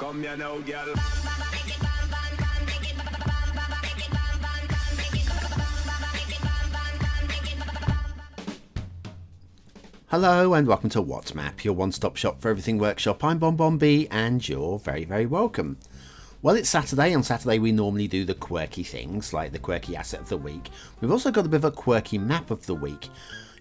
Come here now, girl. Hello and welcome to What's Map, your one-stop shop for everything workshop. I'm BonBonB and you're very, very welcome. Well, it's Saturday. On Saturday we normally do the quirky things, like the quirky asset of the week. We've also got a bit of a quirky map of the week.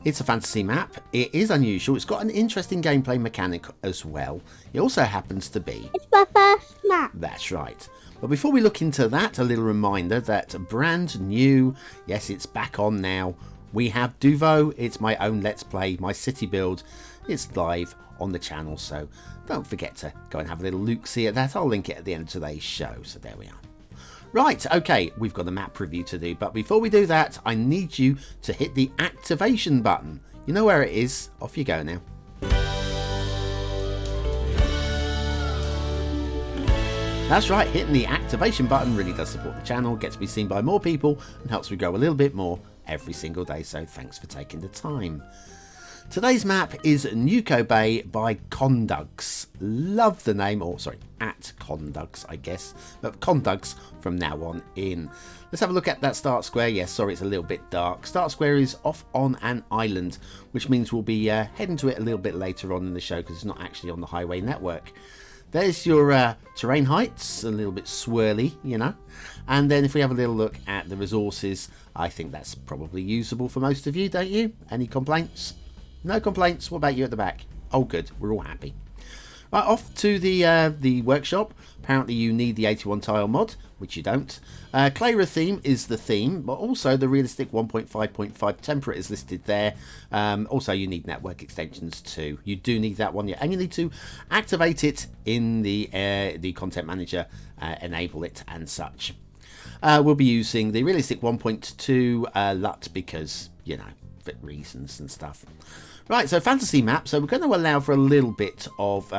It's a fantasy map. It is unusual. It's got an interesting gameplay mechanic as well. It also happens to be... It's my first map. That's right. But before we look into that, a little reminder that brand new, yes, it's back on now, we have Duvo. It's my own Let's Play, my city build. It's live on the channel, so don't forget to go and have a little look-see at that. I'll link it at the end of today's show, so there we are. Right, okay, we've got a map review to do, but before we do that, I need you to hit the activation button. You know where it is. Off you go now. That's right, hitting the activation button really does support the channel, gets me seen by more people, and helps me grow a little bit more every single day, so thanks for taking the time. Today's map is Neuko Bay by Condugs. Love the name, or sorry, at Condugs, I guess, but Condugs from now on in. Let's have a look at that start square. Yes, sorry, it's a little bit dark. Start square is off on an island, which means we'll be heading to it a little bit later on in the show because it's not actually on the highway network. There's your terrain heights, a little bit swirly, you know. And then if we have a little look at the resources, I think that's probably usable for most of you, don't you? Any complaints? No complaints. What about you at the back? Oh, good. We're all happy. Right, off to the workshop. Apparently you need the 81 tile mod, which you don't. Clara theme is the theme, but also the realistic 1.5.5 template is listed there. Also, you need network extensions too. You do need that one, yeah, and you need to activate it in the content manager, enable it and such. We'll be using the realistic 1.2 LUT because, you know, for reasons and stuff. Right, so fantasy map. So we're going to allow for a little bit of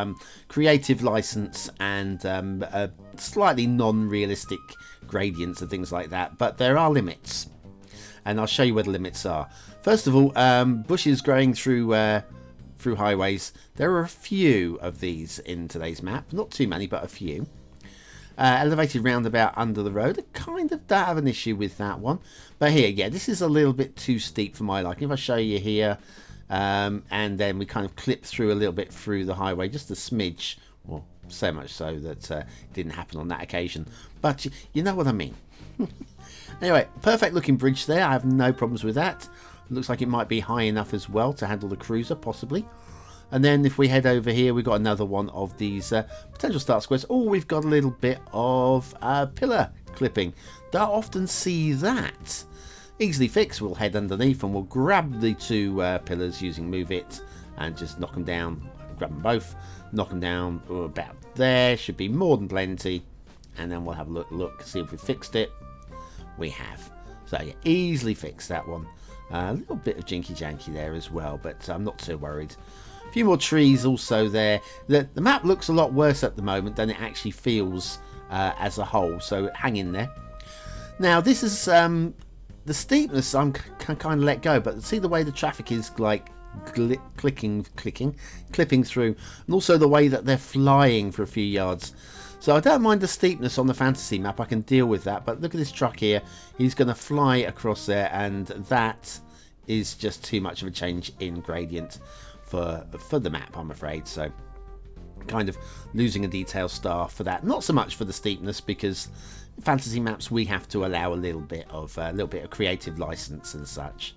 creative license and slightly non-realistic gradients and things like that. But there are limits, and I'll show you where the limits are. First of all, bushes growing through highways. There are a few of these in today's map. Not too many, but a few. Elevated roundabout under the road. I kind of don't have an issue with that one. But here, yeah, this is a little bit too steep for my liking. If I show you here, and then we kind of clip through a little bit through the highway, just a smidge, well, so much so that it didn't happen on that occasion. But you know what I mean. Anyway, perfect looking bridge there. I have no problems with that. Looks like it might be high enough as well to handle the cruiser, possibly. And then if we head over here, we've got another one of these potential start squares. Oh, we've got a little bit of pillar clipping. Don't often see that. Easily fixed. We'll head underneath and we'll grab the two pillars using move it and just knock them down. Grab them both, knock them down about there. Should be more than plenty. And then we'll have a look, see if we fixed it. We have. So yeah, easily fixed that one. A little bit of jinky janky there as well, but I'm not too worried. A few more trees also there. The map looks a lot worse at the moment than it actually feels as a whole, so hang in there. Now this is the steepness I'm can kind of let go, but see the way the traffic is like clipping through, and also the way that they're flying for a few yards. So I don't mind the steepness on the fantasy map, I can deal with that, but look at this truck here. He's going to fly across there, and that is just too much of a change in gradient for the map, I'm afraid. So kind of losing a detail star for that. Not so much for the steepness, because fantasy maps we have to allow a little bit of creative license and such.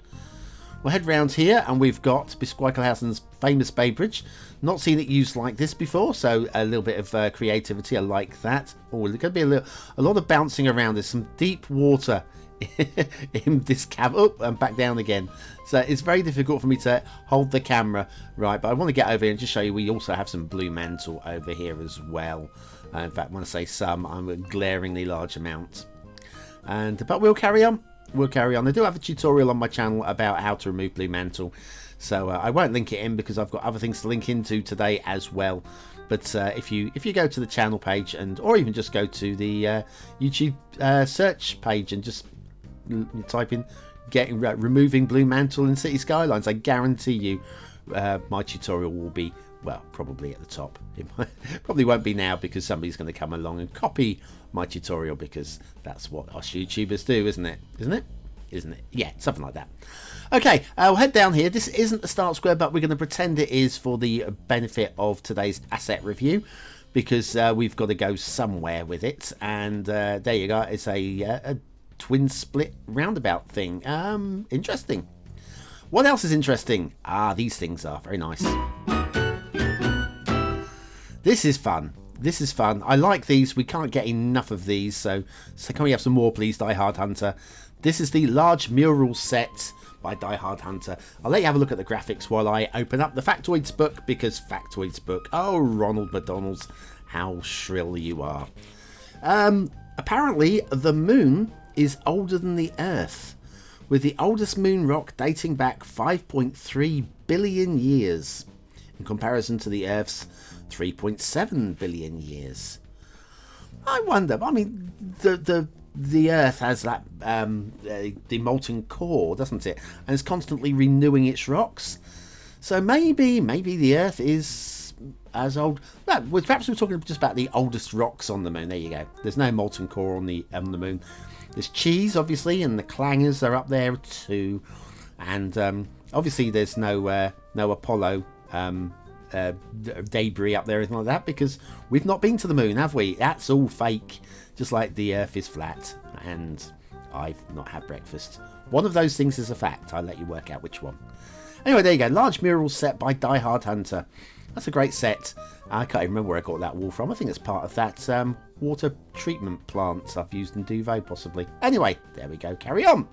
We'll head round here and we've got Bisquickelhausen's famous Bay Bridge. Not seen it used like this before, so a little bit of creativity. I like that. Oh, there's going to be a lot of bouncing around. There's some deep water in this cab, up and back down again, so it's very difficult for me to hold the camera right, but I want to get over here and just show you we also have some blue mantle over here as well. In fact, when I say some, I'm a glaringly large amount. But we'll carry on. I do have a tutorial on my channel about how to remove blue mantle, so I won't link it in because I've got other things to link into today as well. But if you go to the channel page or even just go to the YouTube search page and just type in removing blue mantle in Cities Skylines, I guarantee you my tutorial will be well, probably at the top. Probably won't be now because somebody's going to come along and copy my tutorial, because that's what us YouTubers do, isn't it? Isn't it? Yeah, something like that. Okay, we'll head down here. This isn't the start square, but we're going to pretend it is for the benefit of today's asset review, because we've got to go somewhere with it. And there you go. It's a twin split roundabout thing. Interesting. What else is interesting? These things are very nice. This is fun. This is fun. I like these. We can't get enough of these. So can we have some more, please, DieHardHunter? This is the large mural set by DieHardHunter. I'll let you have a look at the graphics while I open up the factoids book, because factoids book. Oh, Ronald McDonald's, how shrill you are. Apparently, the moon is older than the Earth, with the oldest moon rock dating back 5.3 billion years, in comparison to the Earth's 3.7 billion years. I wonder, I mean, the Earth has that the molten core, doesn't it? And it's constantly renewing its rocks. So maybe the Earth is as old. Well, perhaps we're talking just about the oldest rocks on the moon. There you go. There's no molten core on the moon. There's cheese, obviously, and the clangers are up there too. And obviously there's no Apollo debris up there or anything like that, because we've not been to the moon, have we? That's all fake, just like the Earth is flat and I've not had breakfast. One of those things is a fact. I'll let you work out which one. Anyway, there you go. Large mural set by DieHardHunter. That's a great set. I can't even remember where I got that wall from. I think it's part of that water treatment plant I've used in Duvet, possibly. Anyway, there we go. Carry on.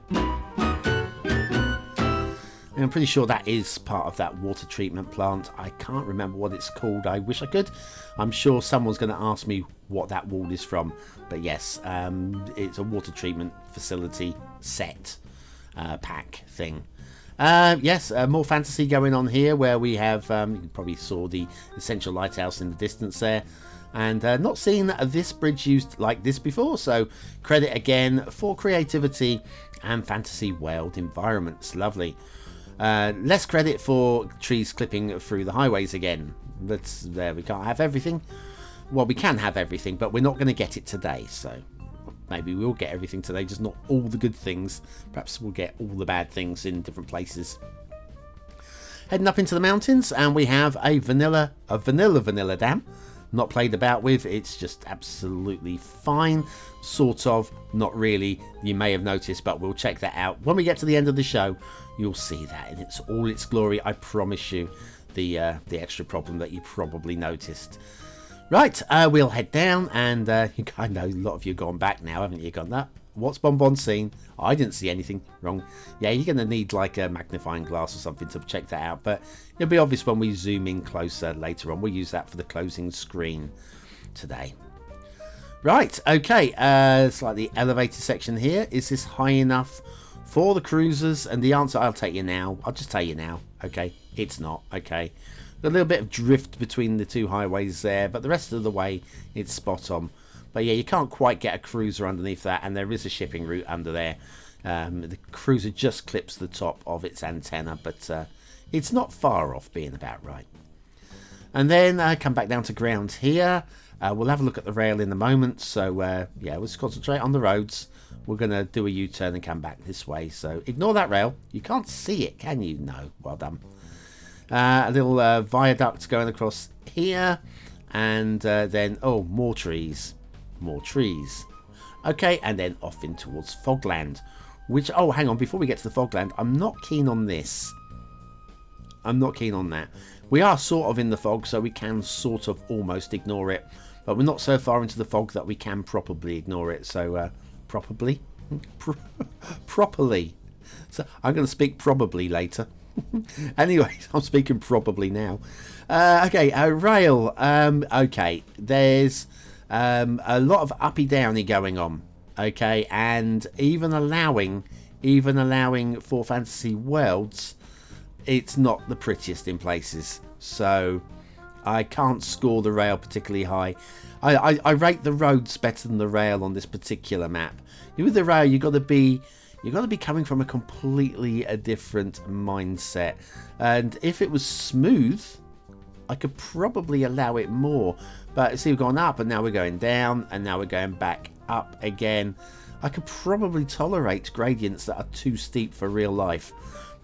I'm pretty sure that is part of that water treatment plant. I can't remember what it's called. I wish I could. I'm sure someone's going to ask me what that wall is from. But yes, it's a water treatment facility set pack thing. Yes, more fantasy going on here, where we have, you probably saw the Essential Lighthouse in the distance there. And not seen this bridge used like this before. So credit again for creativity and fantasy world environments. Lovely. Less credit for trees clipping through the highways again. There, we can't have everything. Well, we can have everything, but we're not going to get it today. So maybe we'll get everything today, just not all the good things. Perhaps we'll get all the bad things in different places. Heading up into the mountains, and we have a vanilla dam. Not played about with, it's just absolutely fine. Sort of, not really, you may have noticed, but we'll check that out. When we get to the end of the show, you'll see that in its all its glory. I promise you, the extra problem that you probably noticed. Right, we'll head down, and I know a lot of you have gone back now, haven't you? Gone that? What's BonBon seen? I didn't see anything wrong. Yeah, you're going to need like a magnifying glass or something to check that out, but it'll be obvious when we zoom in closer later on. We'll use that for the closing screen today. Right, okay, it's like the elevator section here. Is this high enough for the cruisers? And the answer, I'll tell you now. I'll just tell you now. Okay, it's not. Okay, a little bit of drift between the two highways there, but the rest of the way it's spot on. But yeah, you can't quite get a cruiser underneath that, and there is a shipping route under there. The cruiser just clips the top of its antenna, but it's not far off being about right. And then come back down to ground here. We'll have a look at the rail in a moment. So yeah, let's concentrate on the roads. We're going to do a U-turn and come back this way. So ignore that rail. You can't see it, can you? No. Well done. A little viaduct going across here. And then, oh, more trees. More trees. Okay, and then off in towards Fogland. Which, oh, hang on. Before we get to the Fogland, I'm not keen on this. I'm not keen on that. We are sort of in the fog, so we can sort of almost ignore it. But we're not so far into the fog that we can properly ignore it. So, properly? Properly. So, I'm going to speak probably later. Anyway, I'm speaking probably now. Okay, rail. Okay, there's a lot of uppy downy going on. Okay, and even allowing for fantasy worlds, it's not the prettiest in places. So I can't score the rail particularly high. I rate the roads better than the rail on this particular map. With the rail, you've got to be coming from a completely different mindset. And if it was smooth, I could probably allow it more. But see, we've gone up and now we're going down and now we're going back up again. I could probably tolerate gradients that are too steep for real life.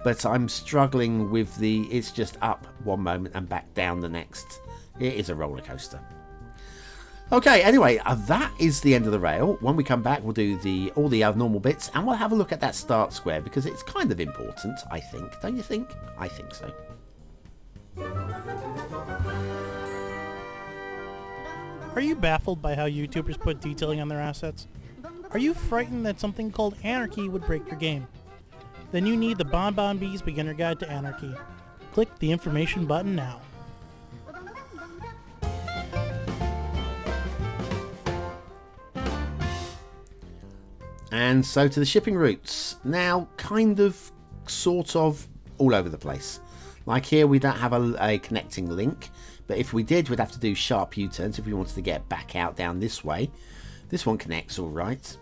But I'm struggling with it's just up one moment and back down the next. It is a roller coaster. Okay, anyway, that is the end of the rail. When we come back, we'll do all the normal bits, and we'll have a look at that start square, because it's kind of important, I think. Don't you think? I think so. Are you baffled by how YouTubers put detailing on their assets? Are you frightened that something called anarchy would break your game? Then you need the BonBonB's Beginner Guide to Anarchy. Click the information button now. And so to the shipping routes. Now, kind of, sort of, all over the place. Like here, we don't have a connecting link. But if we did, we'd have to do sharp U-turns if we wanted to get back out down this way. This one connects all right.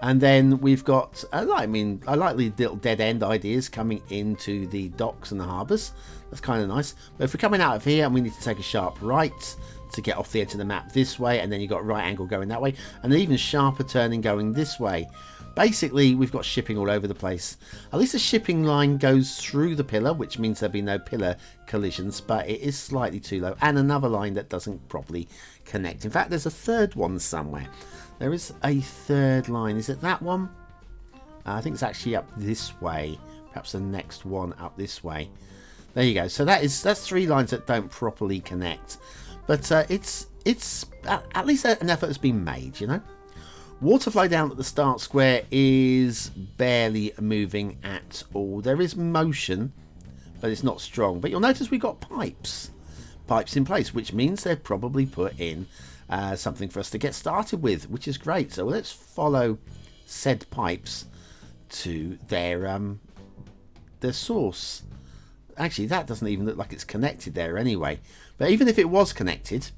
And then we've got, I like the little dead-end ideas coming into the docks and the harbours. That's kind of nice. But if we're coming out of here and we need to take a sharp right to get off the edge of the map this way, and then you've got right angle going that way, and then even sharper turning going this way. Basically, we've got shipping all over the place. At least the shipping line goes through the pillar, which means there'll be no pillar collisions, but it is slightly too low. And another line that doesn't properly connect. In fact, there's a third one somewhere. There is a third line. Is it that one? I think it's actually up this way. Perhaps the next one up this way. There you go. So that's 3 lines that don't properly connect. But it's at least an effort has been made, you know. Water flow down at the start square is barely moving at all. There is motion, but it's not strong. But you'll notice we've got pipes in place, which means they've probably put in something for us to get started with, which is great. So let's follow said pipes to their source. Actually, that doesn't even look like it's connected there anyway. But even if it was connected,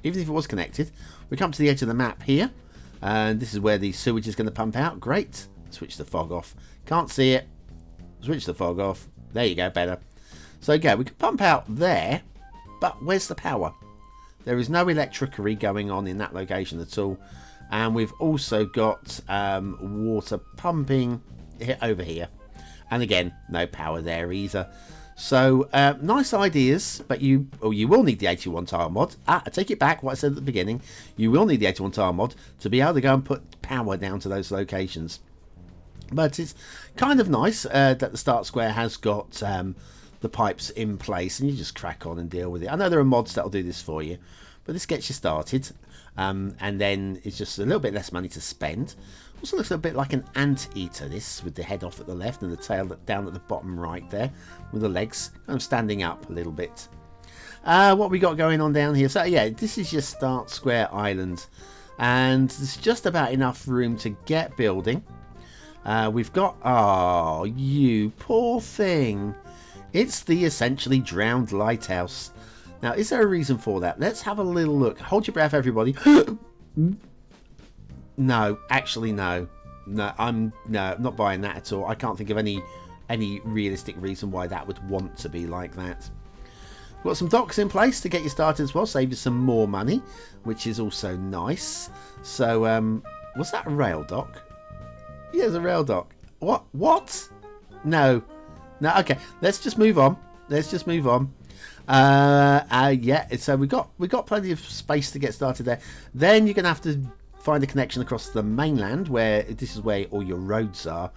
we come to the edge of the map here. And this is where the sewage is going to pump out. Great. Switch the fog off. Can't see it. Switch the fog off. There you go, better. So again, we can pump out there, but where's the power? There is no electricity going on in that location at all. And we've also got water pumping over here. And again, no power there either. So, nice ideas, but you will need the 81 tile mod. I take it back, what I said at the beginning. You will need the 81 tile mod to be able to go and put power down to those locations. But it's kind of nice that the start square has got the pipes in place, and you just crack on and deal with it. I know there are mods that will do this for you, but this gets you started. And then it's just a little bit less money to spend. Also looks a bit like an anteater, this, with the head off at the left and the tail down at the bottom right there, with the legs kind of standing up a little bit. What we got going on down here? So yeah, this is your start square island, and there's just about enough room to get building. We've got, oh, you poor thing. It's the essentially drowned lighthouse. Now, is there a reason for that? Let's have a little look. Hold your breath, everybody. No, actually, no. No, I'm not buying that at all. I can't think of any realistic reason why that would want to be like that. We've got some docks in place to get you started as well, save you some more money, which is also nice. So, was that a rail dock? Yeah, it's a rail dock. What? No. Okay. Let's just move on. Yeah. So we got plenty of space to get started there. Then you're gonna have to find a connection across the mainland, where this is where all your roads are.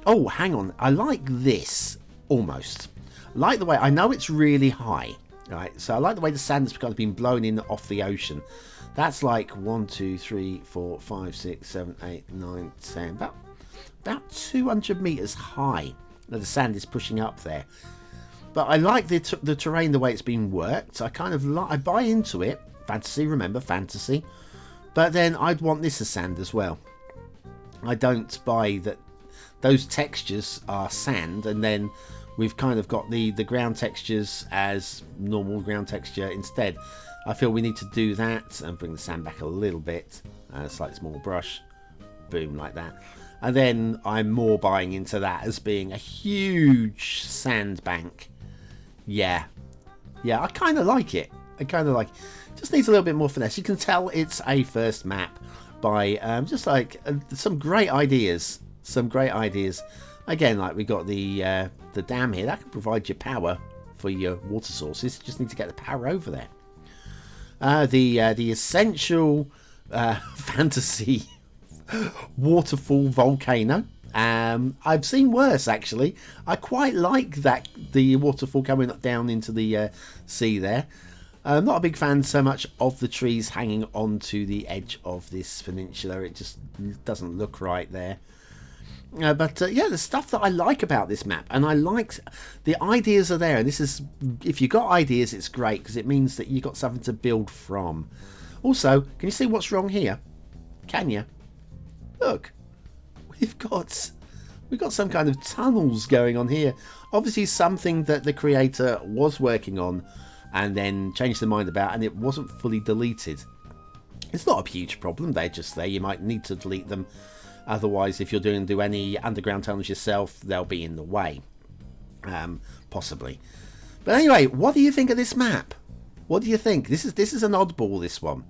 Oh, hang on. I like this almost. I like the way, I know it's really high, right? So I like the way the sand has kind of been blown in off the ocean. That's like 1, 2, 3, 4, 5, 6, 7, 8, 9, 10. About 200 meters high. Now the sand is pushing up there. But I like the terrain, the way it's been worked. I buy into it. Fantasy, remember, fantasy. But then I'd want this as sand as well. I don't buy that those textures are sand, and then we've kind of got the ground textures as normal ground texture instead. I feel we need to do that and bring the sand back a little bit. Slightly smaller brush. Boom, like that. And then I'm more buying into that as being a huge sand bank. Yeah. Yeah, I kind of like it. Just needs a little bit more finesse. You can tell it's a first map by just like some great ideas. Again, like we got the dam here that can provide you power for your water sources. You just need to get the power over there. The essential fantasy waterfall volcano. I've seen worse, actually. I quite like that, the waterfall coming down into the sea there. I'm not a big fan so much of the trees hanging onto the edge of this peninsula. It just doesn't look right there. But yeah, the stuff that I like about this map, and I like the ideas are there. And this is, if you've got ideas, it's great because it means that you've got something to build from. Also, can you see what's wrong here? Can you? Look, we've got some kind of tunnels going on here. Obviously, something that the creator was working on and then changed their mind about, and it wasn't fully deleted. It's not a huge problem. They're just there. You might need to delete them. Otherwise, if you're do any underground tunnels yourself, they'll be in the way. Possibly. But anyway, what do you think of this map? What do you think? This is an oddball, this one.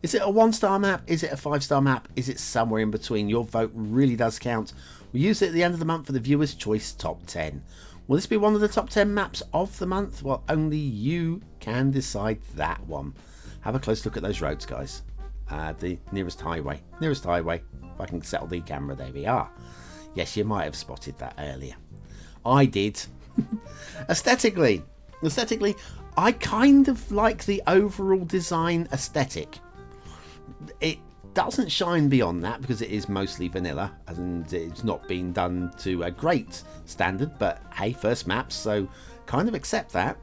Is it a 1-star map? Is it a 5-star map? Is it somewhere in between? Your vote really does count. We use it at the end of the month for the Viewer's Choice Top 10. Will this be one of the top 10 maps of the month? Well, only you can decide that one. Have a close look at those roads, guys. The nearest highway. If I can settle the camera, there we are. Yes, you might have spotted that earlier. I did. Aesthetically, I kind of like the overall design aesthetic. It doesn't shine beyond that because it is mostly vanilla and it's not been done to a great standard, but hey, first maps, so kind of accept that.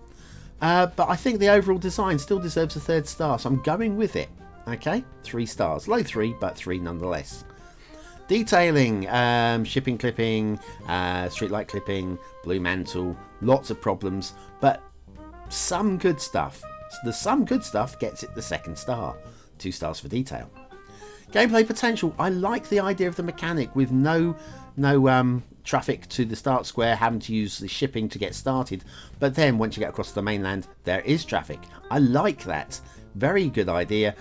But I think the overall design still deserves a 3rd star, so I'm going with it. Okay, 3 stars. Low 3, but 3 nonetheless. Detailing, shipping clipping, streetlight clipping, blue mantle, lots of problems, but some good stuff. Some good stuff gets it the 2nd star. 2 stars for detail. Gameplay potential. I like the idea of the mechanic with no traffic to the start square, having to use the shipping to get started. But then once you get across the mainland, there is traffic. I like that. Very good idea.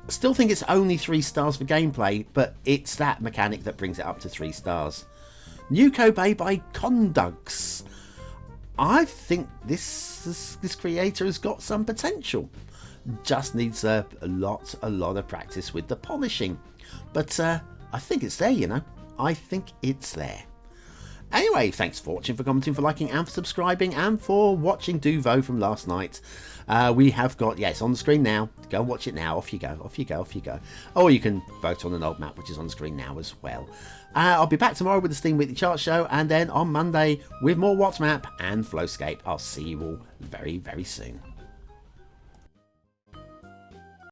Still think it's only 3 stars for gameplay, but it's that mechanic that brings it up to 3 stars. Neuko Bay by Condugs. I think this creator has got some potential. Just needs a lot of practice with the polishing. But I think it's there, you know. I think it's there. Anyway, thanks for watching, for commenting, for liking, and for subscribing, and for watching Duvo from last night. We have got, yeah, it's on the screen now. Go and watch it now. Off you go, off you go, off you go. Or you can vote on an old map, which is on the screen now as well. I'll be back tomorrow with the Steam Weekly Chart Show, and then on Monday with more What Map and Flowscape. I'll see you all very, very soon.